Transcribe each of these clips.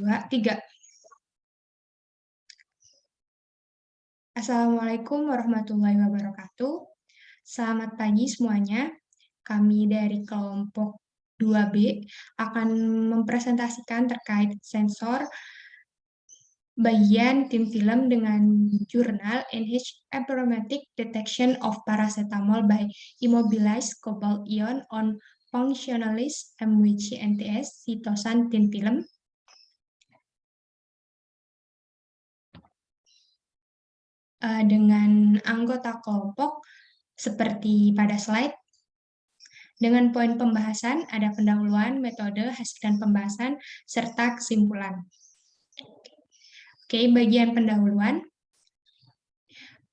2, 3. Assalamualaikum warahmatullahi wabarakatuh. Selamat pagi semuanya. Kami dari kelompok 2B akan mempresentasikan terkait sensor bagian tim film dengan jurnal NH Aromatic Detection of Paracetamol by Immobilized Cobalt Ion on Functionalist MWC-NTS Sitosan Tin Film. Dengan anggota kelompok seperti pada slide. Dengan poin pembahasan, ada pendahuluan, metode, hasil dan pembahasan, serta kesimpulan. Oke, bagian pendahuluan.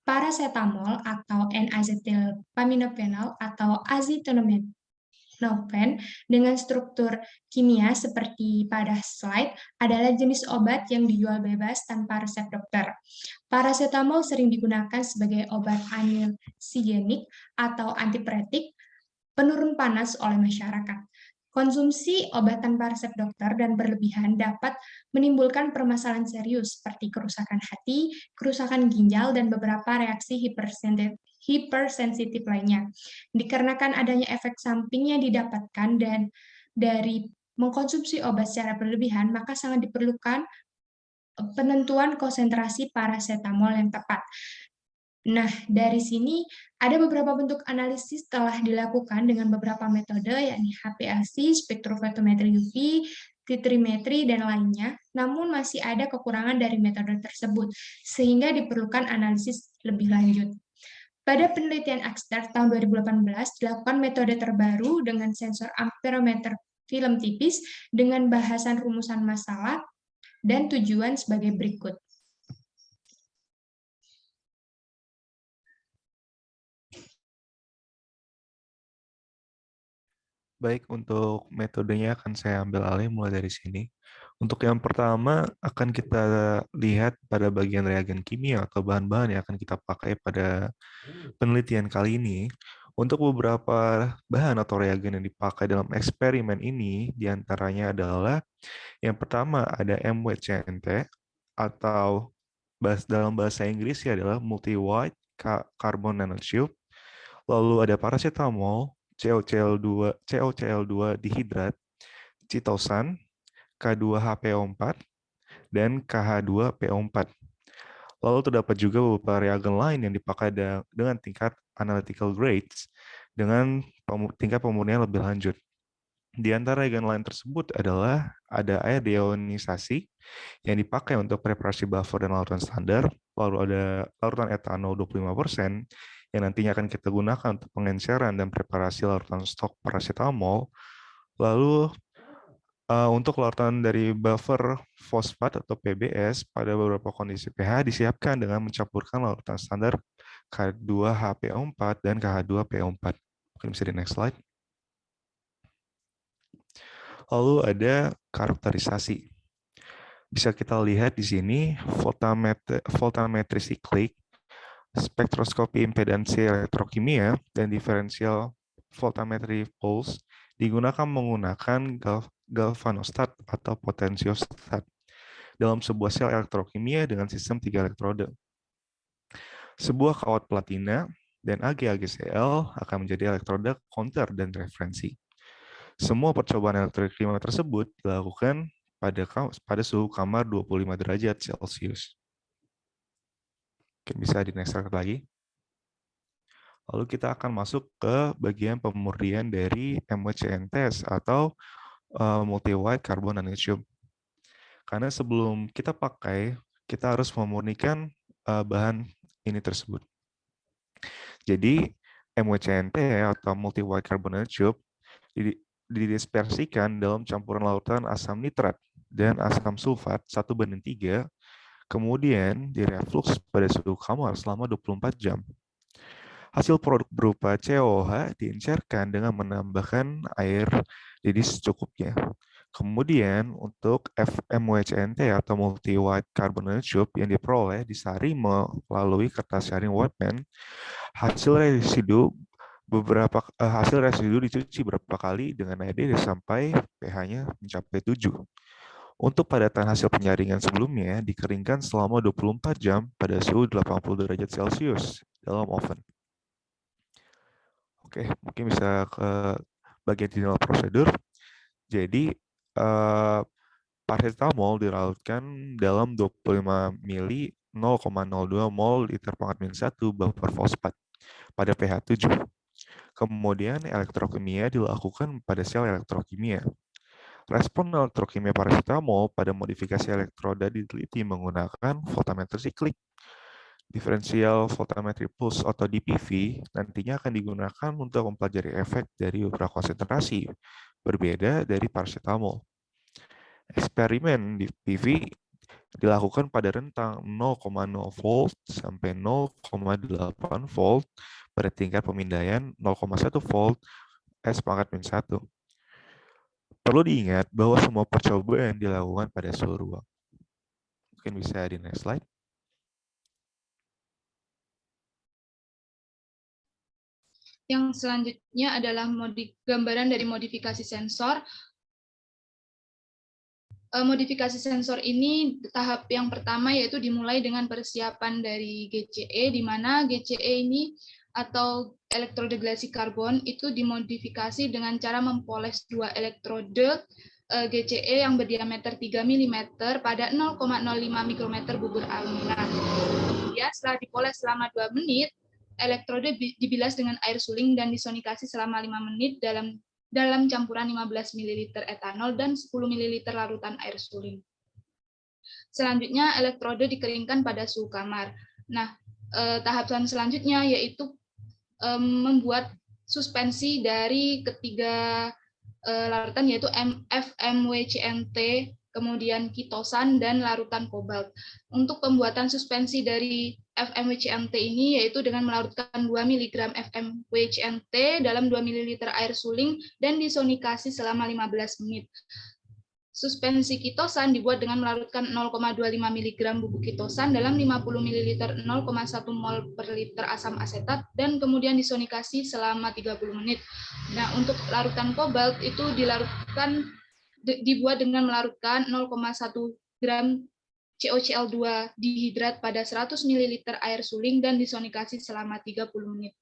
Paracetamol atau N-acetyl-aminophenol atau azithromycin dengan struktur kimia seperti pada slide adalah jenis obat yang dijual bebas tanpa resep dokter. Paracetamol sering digunakan sebagai obat anestesigenik atau antipiretik penurun panas oleh masyarakat. Konsumsi obat tanpa resep dokter dan berlebihan dapat menimbulkan permasalahan serius seperti kerusakan hati, kerusakan ginjal, dan beberapa reaksi hipersensitif lainnya. Dikarenakan adanya efek samping yang didapatkan dan dari mengkonsumsi obat secara berlebihan, maka sangat diperlukan penentuan konsentrasi paracetamol yang tepat. Nah, dari sini ada beberapa bentuk analisis telah dilakukan dengan beberapa metode, yakni HPLC, spektrofotometri UV, titrimetri, dan lainnya, namun masih ada kekurangan dari metode tersebut, sehingga diperlukan analisis lebih lanjut. Pada penelitian Axter tahun 2018, dilakukan metode terbaru dengan sensor amperometer film tipis dengan bahasan rumusan masalah dan tujuan sebagai berikut. Baik, untuk metodenya akan saya ambil alih mulai dari sini. Untuk yang pertama akan kita lihat pada bagian reagen kimia atau bahan-bahan yang akan kita pakai pada penelitian kali ini. Untuk beberapa bahan atau reagen yang dipakai dalam eksperimen ini, diantaranya adalah yang pertama ada MWCNT atau dalam bahasa Inggris adalah multi-white carbon nanotube. Lalu ada paracetamol, COCl2 dihidrat, citosan, K2HPO4, dan KH2PO4. Lalu terdapat juga beberapa reagen lain yang dipakai dengan tingkat analytical grades dengan tingkat pemurnian lebih lanjut. Di antara reagen lain tersebut adalah ada air deionisasi yang dipakai untuk preparasi buffer dan larutan standar, lalu ada larutan etanol 25% yang nantinya akan kita gunakan untuk pengenceran dan preparasi larutan stok paracetamol. Lalu untuk larutan dari buffer fosfat atau PBS pada beberapa kondisi pH disiapkan dengan mencampurkan larutan standar K2HPO4 dan KH2PO4. Mungkin bisa di next slide. Lalu ada karakterisasi. Bisa kita lihat di sini voltametri siklik, spektroskopi impedansi elektrokimia, dan diferensial voltametri pulse digunakan menggunakan galvanostat atau potensiostat dalam sebuah sel elektrokimia dengan sistem 3 elektrode. Sebuah kawat platina dan AgAgCl akan menjadi elektrode counter dan referensi. Semua percobaan elektrokimia tersebut dilakukan pada suhu kamar 25 derajat Celcius. Oke, bisa di next slide lagi. Lalu kita akan masuk ke bagian pemurnian dari MWCNTS atau multi-white carbon nanotube. Karena sebelum kita pakai, kita harus memurnikan bahan ini tersebut. Jadi MWCNT atau multi-white carbon nanotube didispersikan dalam campuran lautan asam nitrat dan asam sulfat 1:3, kemudian direflux pada suhu kamar selama 24 jam. Hasil produk berupa COH diencerkan dengan menambahkan air didih secukupnya. Kemudian untuk FMWCNT atau multi-white carbon nanotube yang diperoleh disaring melalui kertas saring Whatman, hasil residu dicuci beberapa kali dengan air didih sampai pH-nya mencapai 7. Untuk padatan hasil penyaringan sebelumnya dikeringkan selama 24 jam pada suhu 80 derajat Celcius dalam oven. Oke, mungkin bisa ke bagian final prosedur. Jadi, paracetamol dilarutkan dalam 25 mili 0,02 mol liter pangkat minus 1 baper fosfat pada pH 7. Kemudian elektrokimia dilakukan pada sel elektrokimia. Respon elektrokimia paracetamol pada modifikasi elektroda diteliti menggunakan voltameter siklik. Differential voltammetry pulse atau DPV nantinya akan digunakan untuk mempelajari efek dari beberapa konsentrasi berbeda dari paracetamol. Eksperimen DPV dilakukan pada rentang 0,0 volt sampai 0,8 volt pada tingkat pemindaian 0,1 volt S pangkat min 1. Perlu diingat bahwa semua percobaan dilakukan pada suhu ruang. Mungkin bisa di next slide. Yang selanjutnya adalah gambaran dari modifikasi sensor. Modifikasi sensor ini tahap yang pertama yaitu dimulai dengan persiapan dari GCE, di mana GCE ini atau elektrode glasi karbon itu dimodifikasi dengan cara mempoles dua elektrode GCE yang berdiameter 3 mm pada 0,05 mikrometer bubur alumina. Kemudian setelah dipoles selama 2 menit, elektrode dibilas dengan air suling dan disonikasi selama 5 menit dalam campuran 15 ml etanol dan 10 ml larutan air suling. Selanjutnya, elektrode dikeringkan pada suhu kamar. Nah, tahapan selanjutnya yaitu membuat suspensi dari ketiga larutan yaitu FMWCNT, kemudian kitosan, dan larutan kobalt. Untuk pembuatan suspensi dari FMWCNT ini yaitu dengan melarutkan 2 mg FMWCNT dalam 2 ml air suling dan disonikasi selama 15 menit. Suspensi kitosan dibuat dengan melarutkan 0,25 mg bubuk kitosan dalam 50 ml 0,1 mol per liter asam asetat dan kemudian disonikasi selama 30 menit. Nah, untuk larutan kobalt itu dibuat dengan melarutkan 0,1 gram COCl2 dihidrat pada 100 ml air suling dan disonikasi selama 30 menit.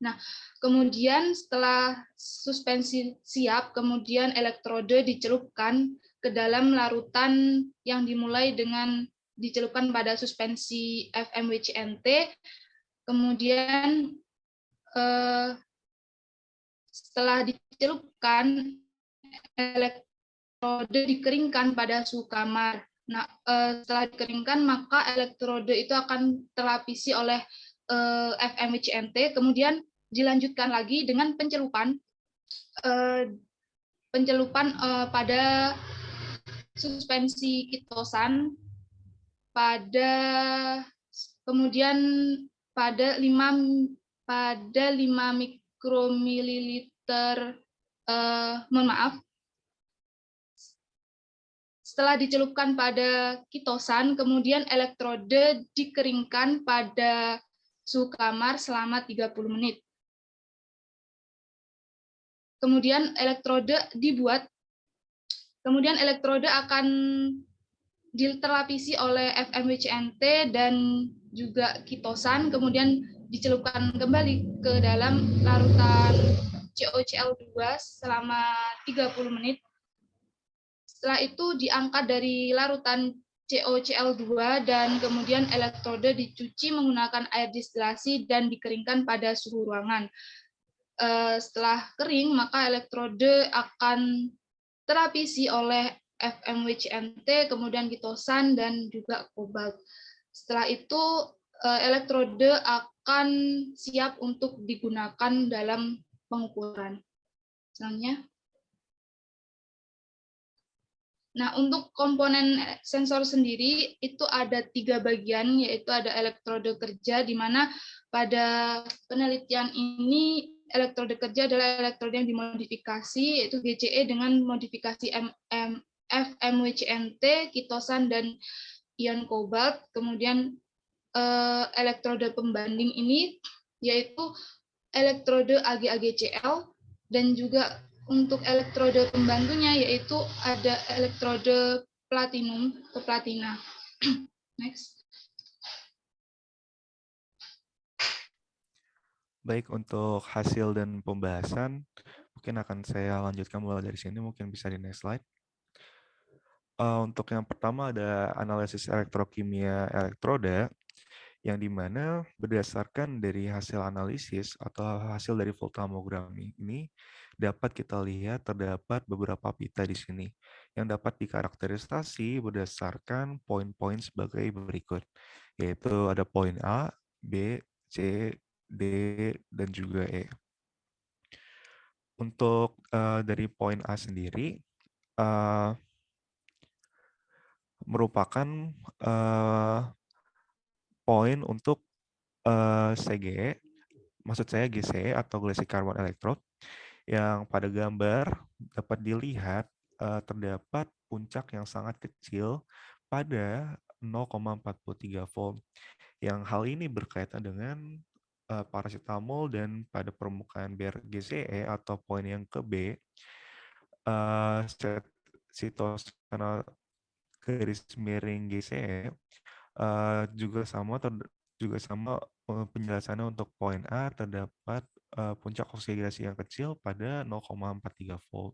Nah, kemudian setelah suspensi siap, kemudian elektrode dicelupkan ke dalam larutan yang dimulai dengan dicelupkan pada suspensi FMWCNT. Kemudian setelah dicelupkan, elektrode dikeringkan pada suhu kamar. Nah, setelah dikeringkan, maka elektrode itu akan terlapisi oleh FMWCNT, kemudian dilanjutkan lagi dengan pencelupan pada suspensi kitosan kemudian pada 5 mikromililiter setelah dicelupkan pada kitosan, kemudian elektrode dikeringkan pada suhu kamar selama 30 menit. Kemudian elektrode akan terlapisi oleh FMWCNT dan juga kitosan, kemudian dicelupkan kembali ke dalam larutan COCl2 selama 30 menit. Setelah itu diangkat dari larutan COCl2 dan kemudian elektrode dicuci menggunakan air distilasi dan dikeringkan pada suhu ruangan. Setelah kering, maka elektrode akan terlapisi oleh FMWCNT, kemudian kitosan, dan juga kobalt. Setelah itu, elektrode akan siap untuk digunakan dalam pengukuran. Selanjutnya. Nah, untuk komponen sensor sendiri itu ada 3 bagian, yaitu ada elektrode kerja, di mana pada penelitian ini elektrode kerja adalah elektrode yang dimodifikasi, yaitu GCE dengan modifikasi FMWCNT, kitosan, dan ion kobalt. Kemudian elektrode pembanding ini yaitu elektrode AgAgCl dan juga Untuk elektrode pembantunya yaitu ada elektrode platinum atau platina. Next. Baik, untuk hasil dan pembahasan, mungkin akan saya lanjutkan mulai dari sini, mungkin bisa di next slide. Untuk yang pertama ada analisis elektrokimia elektroda, yang dimana berdasarkan dari hasil analisis atau hasil dari voltamogram ini dapat kita lihat terdapat beberapa pita di sini yang dapat dikarakterisasi berdasarkan poin-poin sebagai berikut, yaitu ada poin A, B, C, D, dan juga E. Untuk dari poin A sendiri merupakan poin untuk CGE, maksud saya GCE atau Glassy Carbon Electrode, yang pada gambar dapat dilihat terdapat puncak yang sangat kecil pada 0,43 volt. Yang hal ini berkaitan dengan paracetamol, dan pada permukaan GCE atau poin yang ke B, sitosana garis miring GCE juga sama penjelasannya untuk poin A terdapat puncak oksidasi yang kecil pada 0,43 volt.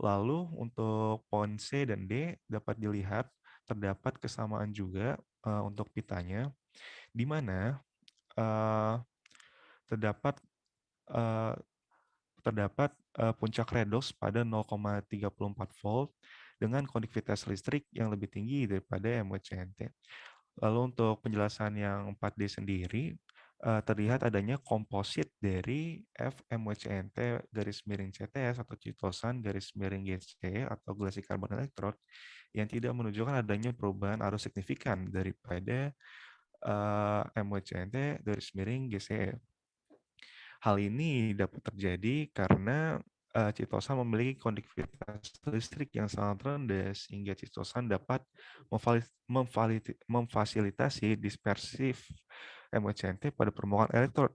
Lalu untuk poin C dan D dapat dilihat terdapat kesamaan juga untuk pitanya, di mana terdapat puncak redoks pada 0,34 volt dengan konduktivitas listrik yang lebih tinggi daripada MWCNT. Lalu untuk penjelasan yang 4D sendiri, terlihat adanya komposit dari FMWCNT garis miring CTS atau citosan garis miring GC atau Glassy Carbon Electrode yang tidak menunjukkan adanya perubahan arus signifikan daripada MWCNT garis miring GCE. Hal ini dapat terjadi karena citosan memiliki konduktivitas listrik yang sangat rendah sehingga citosan dapat memfasilitasi dispersif MWCNT pada permukaan elektrod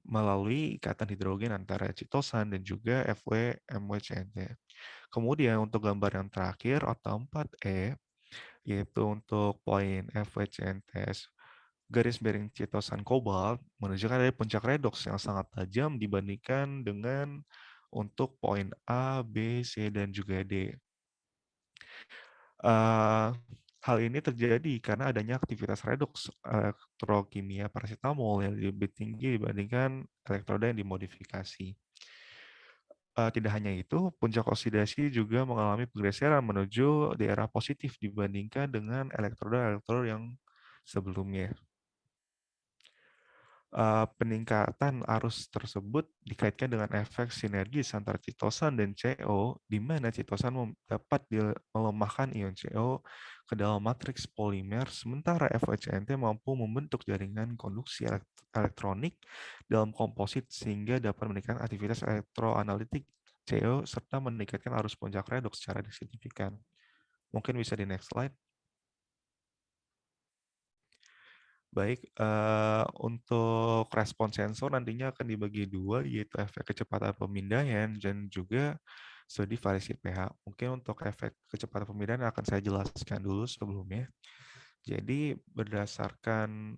melalui ikatan hidrogen antara citosan dan juga FW-MWCNT. Kemudian untuk gambar yang terakhir atau 4E, yaitu untuk poin FWCNT garis miring citosan kobalt, menunjukkan ada puncak redoks yang sangat tajam dibandingkan dengan untuk poin A, B, C, dan juga D. Hal ini terjadi karena adanya aktivitas redoks elektrokimia paracetamol yang lebih tinggi dibandingkan elektroda yang dimodifikasi. Tidak hanya itu, puncak oksidasi juga mengalami pergeseran menuju daerah positif dibandingkan dengan elektroda-elektroda yang sebelumnya. Peningkatan arus tersebut dikaitkan dengan efek sinergis antara citosan dan CO, di mana citosan dapat melemahkan ion CO ke dalam matriks polimer, sementara FWCNT mampu membentuk jaringan konduksi elektronik dalam komposit sehingga dapat meningkatkan aktivitas elektroanalitik CO serta meningkatkan arus puncak redoks secara signifikan. Mungkin bisa di next slide. Baik, untuk respon sensor nantinya akan dibagi dua, yaitu efek kecepatan pemindaian dan juga studi variasi pH. Mungkin untuk efek kecepatan pemindaian akan saya jelaskan dulu sebelumnya. Jadi berdasarkan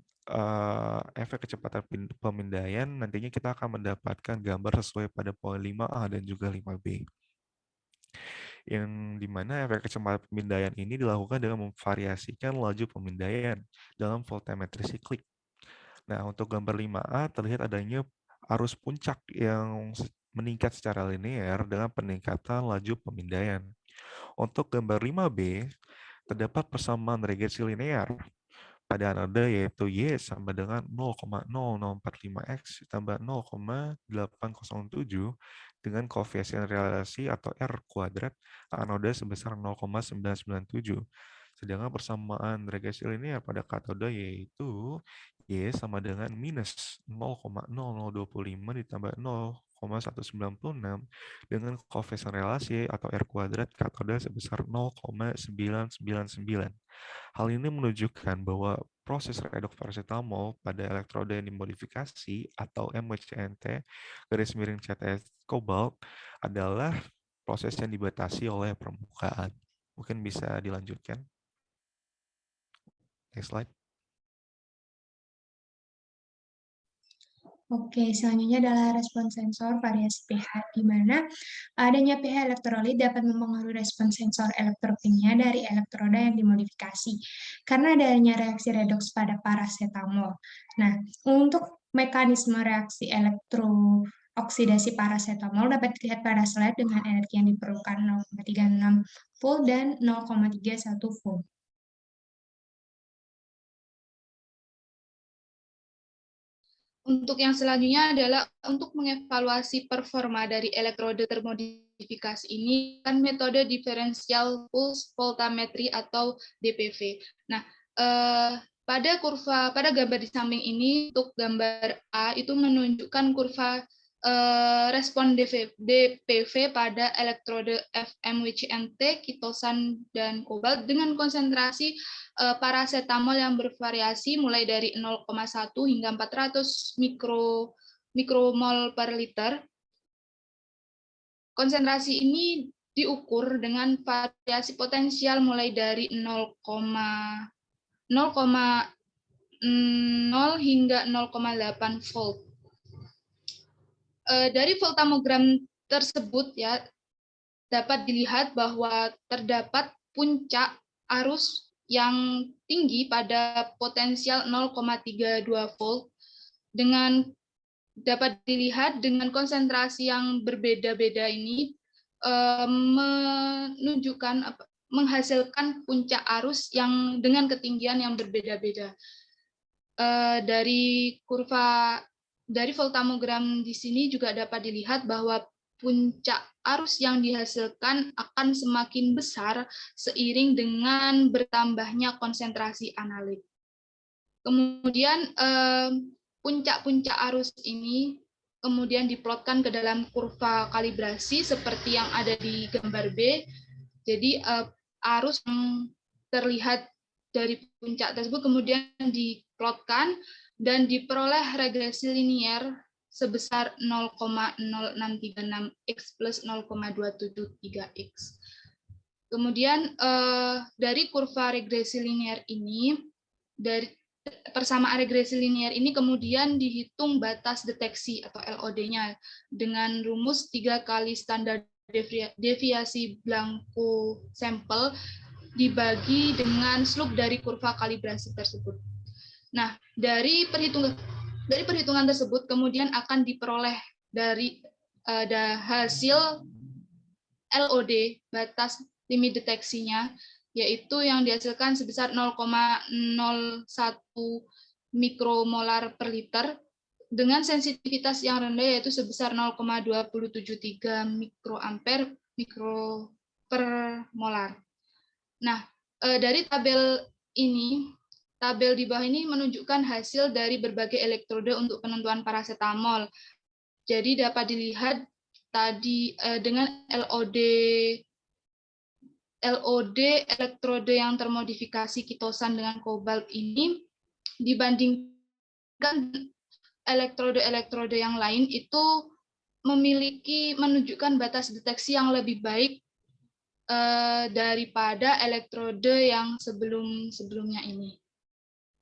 efek kecepatan pemindaian, nantinya kita akan mendapatkan gambar sesuai pada poin 5A dan juga 5B. Yang dimana efek kecepatan pemindaian ini dilakukan dengan memvariasikan laju pemindaian dalam voltametri siklik. Nah, untuk gambar 5A terlihat adanya arus puncak yang meningkat secara linear dengan peningkatan laju pemindaian. Untuk gambar 5B, terdapat persamaan regresi linear pada anoda yaitu Y sama dengan 0,0045X tambah 0,807 dengan koefisien relasi atau R kuadrat anoda sebesar 0,997. Sedangkan persamaan regresi linear pada katoda yaitu Y sama dengan minus 0,0025 ditambah 0,196 dengan koefisien relasi atau R kuadrat katoda sebesar 0,999. Hal ini menunjukkan bahwa proses redoks paracetamol pada elektroda yang dimodifikasi atau MWCNT garis miring CTS kobalt adalah proses yang dibatasi oleh permukaan. Mungkin bisa dilanjutkan. Next slide. Oke, selanjutnya adalah respon sensor variasi pH, di mana adanya pH elektrolit dapat mempengaruhi respon sensor elektrokimia dari elektroda yang dimodifikasi, karena adanya reaksi redoks pada paracetamol. Nah, untuk mekanisme reaksi elektrooksidasi paracetamol dapat dilihat pada slide dengan energi yang diperlukan 0,36 volt dan 0,31 volt. Untuk yang selanjutnya adalah untuk mengevaluasi performa dari elektroda termodifikasi ini kan metode diferensial pulse voltammetry atau DPV. Nah, pada gambar di samping ini untuk gambar A itu menunjukkan kurva respon DPV pada elektroda FMWCNT, kitosan dan kobalt dengan konsentrasi paracetamol yang bervariasi mulai dari 0,1 hingga 400 mikromol per liter. Konsentrasi ini diukur dengan variasi potensial mulai dari 0,0 hingga 0,8 volt. Dari voltamogram tersebut ya dapat dilihat bahwa terdapat puncak arus yang tinggi pada potensial 0,32 volt dengan dapat dilihat dengan konsentrasi yang berbeda-beda ini menghasilkan puncak arus yang dengan ketinggian yang berbeda-beda. Dari voltamogram di sini juga dapat dilihat bahwa puncak arus yang dihasilkan akan semakin besar seiring dengan bertambahnya konsentrasi analit. Kemudian puncak-puncak arus ini kemudian diplotkan ke dalam kurva kalibrasi seperti yang ada di gambar B. Jadi arus yang terlihat dari puncak tersebut kemudian diplotkan dan diperoleh regresi linier sebesar 0,0636x plus 0,273x. Kemudian dari kurva regresi linier ini, dari persamaan regresi linier ini kemudian dihitung batas deteksi atau LOD-nya dengan rumus 3 kali standar deviasi Blanco sampel dibagi dengan slope dari kurva kalibrasi tersebut. Nah, dari perhitungan tersebut kemudian akan diperoleh dari hasil LOD, batas limit deteksinya, yaitu yang dihasilkan sebesar 0,01 mikromolar per liter dengan sensitivitas yang rendah yaitu sebesar 0,273 mikroampere per molar. Nah, dari tabel di bawah ini menunjukkan hasil dari berbagai elektroda untuk penentuan paracetamol. Jadi dapat dilihat tadi dengan LOD elektroda yang termodifikasi kitosan dengan kobalt ini dibandingkan elektroda yang lain itu menunjukkan batas deteksi yang lebih baik daripada elektroda yang sebelumnya ini.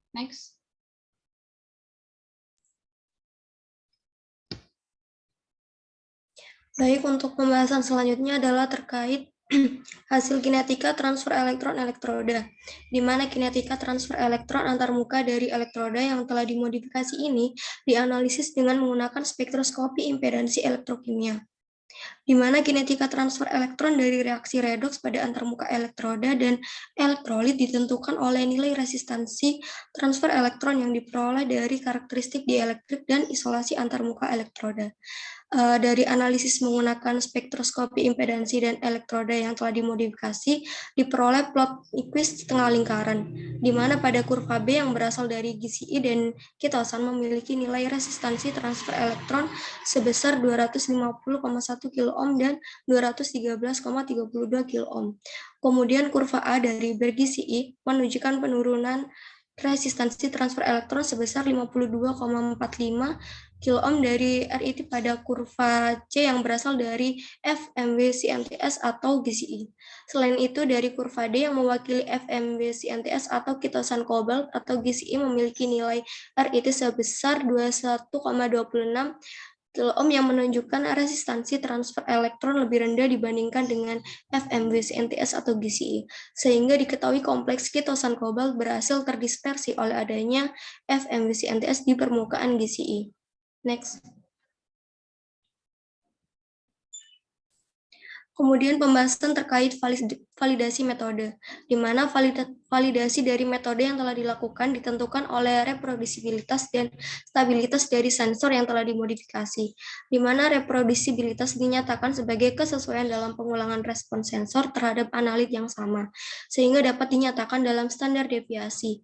Next. Baik, untuk pembahasan selanjutnya adalah terkait hasil kinetika transfer elektron elektroda, di mana kinetika transfer elektron antarmuka dari elektroda yang telah dimodifikasi ini dianalisis dengan menggunakan spektroskopi impedansi elektrokimia, di mana kinetika transfer elektron dari reaksi redoks pada antarmuka elektroda dan elektrolit ditentukan oleh nilai resistansi transfer elektron yang diperoleh dari karakteristik dielektrik dan isolasi antarmuka elektroda. Dari analisis menggunakan spektroskopi impedansi dan elektroda yang telah dimodifikasi, diperoleh plot Nyquist setengah lingkaran, di mana pada kurva B yang berasal dari GCI dan kitosan memiliki nilai resistansi transfer elektron sebesar 250,1 kilo-ohm dan 213,32 kilo-ohm. Kemudian kurva A dari berGCI menunjukkan penurunan resistansi transfer elektron sebesar 52,45 kiloohm dari RIT pada kurva C yang berasal dari FMW CNTS atau GCI. Selain itu, dari kurva D yang mewakili FMW CNTS atau kitosan kobalt atau GCI memiliki nilai RIT sebesar 21,26 kiloohm yang menunjukkan resistansi transfer elektron lebih rendah dibandingkan dengan FMW CNTS atau GCI, sehingga diketahui kompleks kitosan kobalt berhasil terdispersi oleh adanya FMW CNTS di permukaan GCI. Next. Kemudian pembahasan terkait validasi metode, di mana validasi dari metode yang telah dilakukan ditentukan oleh reprodusibilitas dan stabilitas dari sensor yang telah dimodifikasi, di mana reprodusibilitas dinyatakan sebagai kesesuaian dalam pengulangan respons sensor terhadap analit yang sama, sehingga dapat dinyatakan dalam standar deviasi.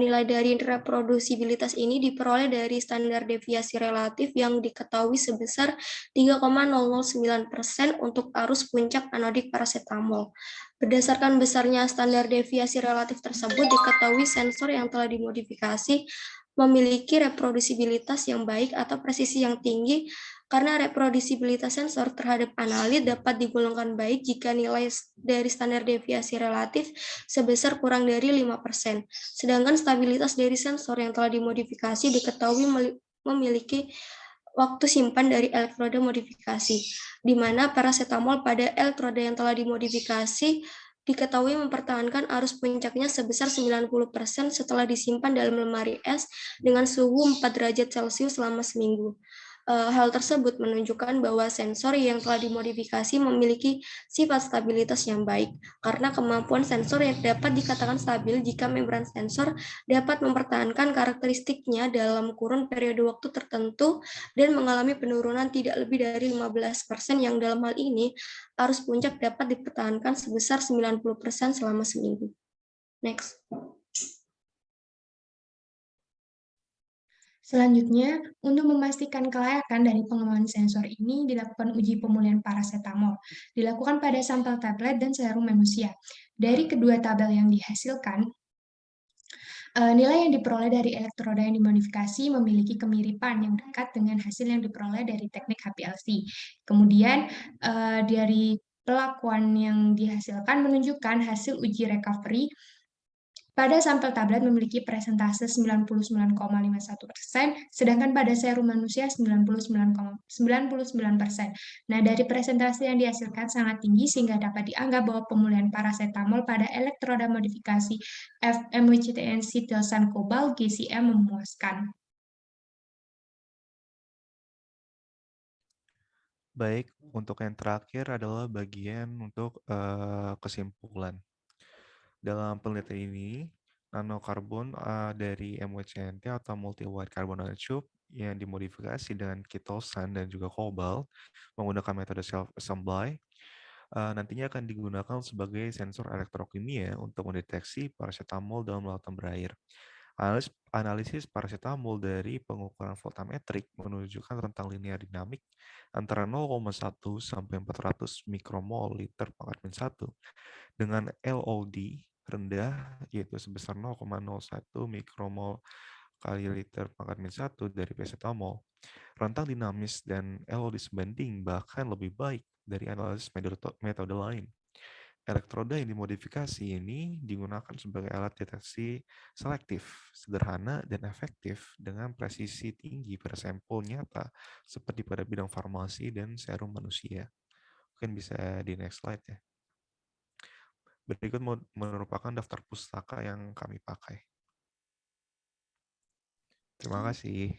Nilai dari reprodusibilitas ini diperoleh dari standar deviasi relatif yang diketahui sebesar 3,009% untuk arus puncak anodik parasetamol. Berdasarkan besarnya standar deviasi relatif tersebut, diketahui sensor yang telah dimodifikasi memiliki reprodusibilitas yang baik atau presisi yang tinggi karena reprodusibilitas sensor terhadap analit dapat digolongkan baik jika nilai dari standar deviasi relatif sebesar kurang dari 5%. Sedangkan stabilitas dari sensor yang telah dimodifikasi diketahui memiliki waktu simpan dari elektroda modifikasi, di mana parasetamol pada elektroda yang telah dimodifikasi diketahui mempertahankan arus puncaknya sebesar 90% setelah disimpan dalam lemari es dengan suhu 4 derajat Celcius selama seminggu. Hal tersebut menunjukkan bahwa sensor yang telah dimodifikasi memiliki sifat stabilitas yang baik, karena kemampuan sensor yang dapat dikatakan stabil jika membran sensor dapat mempertahankan karakteristiknya dalam kurun periode waktu tertentu dan mengalami penurunan tidak lebih dari 15% yang dalam hal ini arus puncak dapat dipertahankan sebesar 90% selama seminggu. Next. Selanjutnya, untuk memastikan kelayakan dari pengembangan sensor ini dilakukan uji pemulihan parasetamol, dilakukan pada sampel tablet dan serum manusia. Dari kedua tabel yang dihasilkan, nilai yang diperoleh dari elektroda yang dimodifikasi memiliki kemiripan yang dekat dengan hasil yang diperoleh dari teknik HPLC. Kemudian, dari pelakuan yang dihasilkan menunjukkan hasil uji recovery pada sampel tablet memiliki persentase 99,51%, sedangkan pada serum manusia 99,99%. Nah, dari presentasi yang dihasilkan sangat tinggi sehingga dapat dianggap bahwa pemulihan parasetamol pada elektroda modifikasi FMWCTNC tiosan kobalt GCM memuaskan. Baik, untuk yang terakhir adalah bagian untuk kesimpulan. Dalam penelitian ini, nanokarbon dari MWCNT atau multi-white carbon nanotube yang dimodifikasi dengan kitosan dan juga kobalt menggunakan metode self-assembly nantinya akan digunakan sebagai sensor elektrokimia untuk mendeteksi parasetamol dalam lautan berair. Analisis parasetamol dari pengukuran voltametrik menunjukkan rentang linear dinamik antara 0,1 sampai 400 mikromol liter pangkat min 1 dengan LOD rendah yaitu sebesar 0,01 mikromol kali liter pangkat min 1 dari parasetamol. Rentang dinamis dan LOD sebanding bahkan lebih baik dari analisis metode lain. Elektroda yang dimodifikasi ini digunakan sebagai alat deteksi selektif, sederhana, dan efektif dengan presisi tinggi pada sampel nyata seperti pada bidang farmasi dan serum manusia. Mungkin bisa di next slide ya. Berikut merupakan daftar pustaka yang kami pakai. Terima kasih.